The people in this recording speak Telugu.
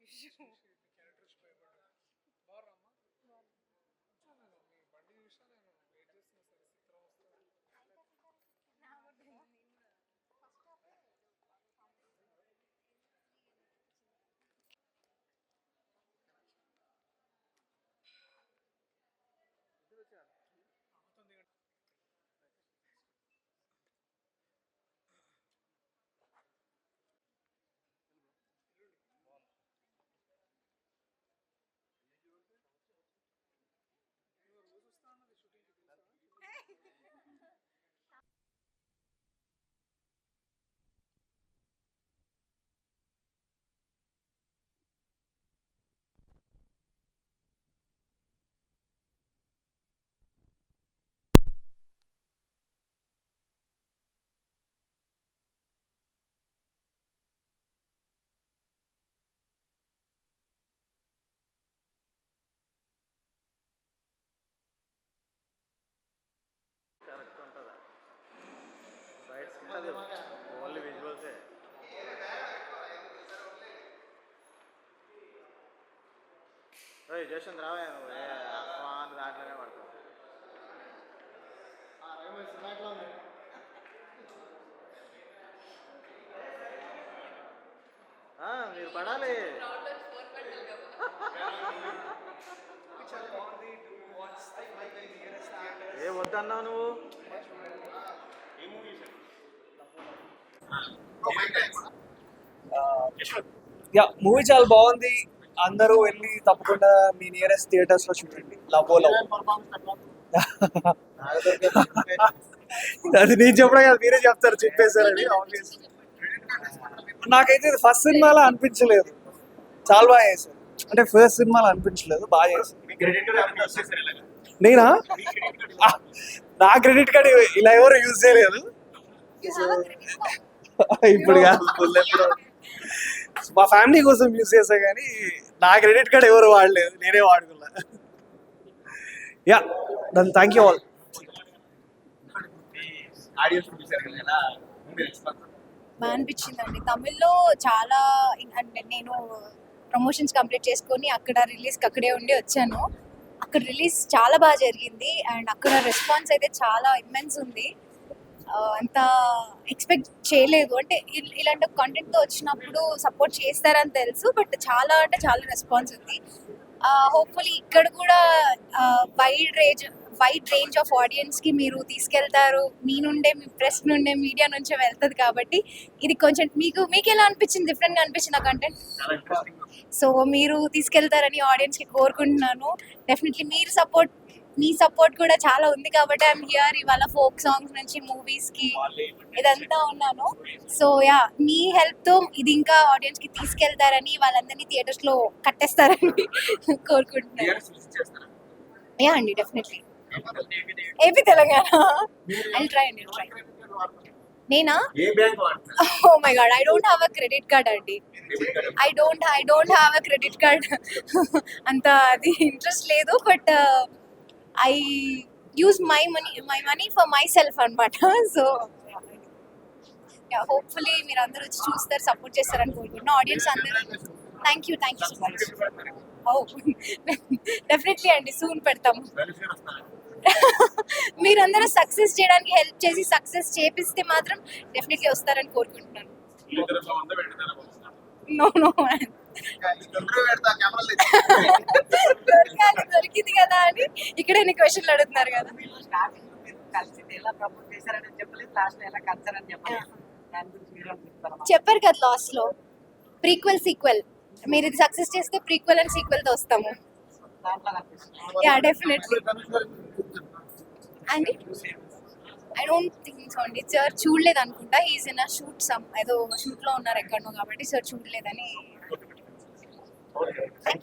విషయం. క్యారెక్టర్ భయపడ్డా బాగున్నామ్మా. నేను మీ బండి చూసా, నేను వెయిట్ చేస్తున్నా సరే చిత్రం వస్తుంది. రోజు వస్తా అన్నది షూటింగ్కి తెలుసా? కరెక్ట్ ఉంటుందా రైట్స్ ఉంటుంది ఓన్లీ విజువల్సే. జషన్ రావా నువ్వు దాంట్లోనే పడతావు. మీరు పడాలి. ఏ వద్దన్నావు నువ్వు? మూవీ చాలా బాగుంది. అందరూ వెళ్ళి తప్పకుండా మీ నియరెస్ట్ థియేటర్స్ లో చూడండి. లవ్ అది నేను చెప్పడం కాదు, మీరే చెప్తారు, చెప్పేశారని. నాకైతే ఫస్ట్ సినిమాలో అనిపించలేదు, చాలా బాగా చేశారు. అంటే ఫస్ట్ సినిమాలో అనిపించలేదు, బాగా చేశారు. నేనా? నా క్రెడిట్ కార్డ్ ఇలా ఎవరు యూజ్ చేయలేదు. ఇప్పుడు కాదు, మా ఫ్యామిలీ కోసం యూజ్ చేసా, కానీ నా క్రెడిట్ కార్డ్ ఎవరు వాడలేదు, నేనే వాడుకున్నా. Yeah, then thank you all. బాగా అనిపించిందండి. తమిళ్లో చాలా, అంటే నేను ప్రమోషన్స్ కంప్లీట్ చేసుకొని అక్కడ రిలీజ్కి అక్కడే ఉండి వచ్చాను. అక్కడ రిలీజ్ చాలా బాగా జరిగింది అండ్ అక్కడ రెస్పాన్స్ అయితే చాలా ఇమ్మెన్స్ ఉంది. అంత ఎక్స్పెక్ట్ చేయలేదు. అంటే ఇలాంటి కంటెంట్తో వచ్చినప్పుడు సపోర్ట్ చేస్తారని తెలుసు, బట్ చాలా అంటే చాలా రెస్పాన్స్ ఉంది. హోప్ఫుల్లీ ఇక్కడ కూడా వైడ్ రేంజ్ ఆఫ్ ఆడియన్స్కి మీరు తీసుకెళ్తారు. మీ నుండే, మీ ప్రెస్ నుండే, మీడియా నుంచే వెళ్తుంది కాబట్టి ఇది కొంచెం మీకు ఎలా అనిపించింది? డిఫరెంట్గా అనిపించింది ఆ కంటెంట్. సో మీరు తీసుకెళ్తారని ఆడియన్స్కి కోరుకుంటున్నాను. డెఫినెట్లీ మీ సపోర్ట్ కూడా చాలా ఉంది కాబట్టి ఐఎమ్ హియర్. ఇవాళ ఫోక్ సాంగ్స్ నుంచి మూవీస్కి ఇదంతా ఉన్నాను. సో యా, మీ హెల్ప్తో ఇది ఇంకా ఆడియన్స్కి తీసుకెళ్తారని, వాళ్ళందరినీ థియేటర్స్లో కట్టేస్తారని కోరుకుంటున్నాను. యా అండి, definitely. AP Telangana. I'll try. నేనా? Oh my god, I don't have a credit card అండి. I don't have a credit card. అంత అది ఇంట్రెస్ట్ లేదు. But I use my money for myself అనమాట. సో హోప్ఫుల్లీ మీరు అందరూ వచ్చి చూస్తారు, సపోర్ట్ చేస్తారని కోరుకుంటున్నాను. ఆడియన్స్ అందరూ thank you so much. Definitely అండి, సూన్ పెడతాము. మీరందరూ సక్సెస్ చేయడానికి హెల్ప్ చేసి సక్సెస్ చేపిస్తే మాత్రం డెఫినెట్లీ వస్తారని కోరుకుంటున్నాను. నో దొరికింది కదా అని ఇక్కడ ఎన్ని క్వశ్చన్లు అడుగుతున్నారు కదా. చెప్పారు కదా లాస్ట్ లో, ప్రీక్వెల్ సీక్వెల్. మీరు ఇది సక్సెస్ చేస్తే ప్రీక్వెల్ అండ్ సీక్వెల్ తో వస్తాము. యా డెఫినెట్లీ అండి. ఐ డోంట్ థింక్ సో అండి. సార్ చూడలేదు అనుకుంటా. ఈజ్ ఇన్ అ షూట్, ఏదో షూట్ లో ఉన్నారు ఎక్కడో, కాబట్టి సార్ చూడలేదని.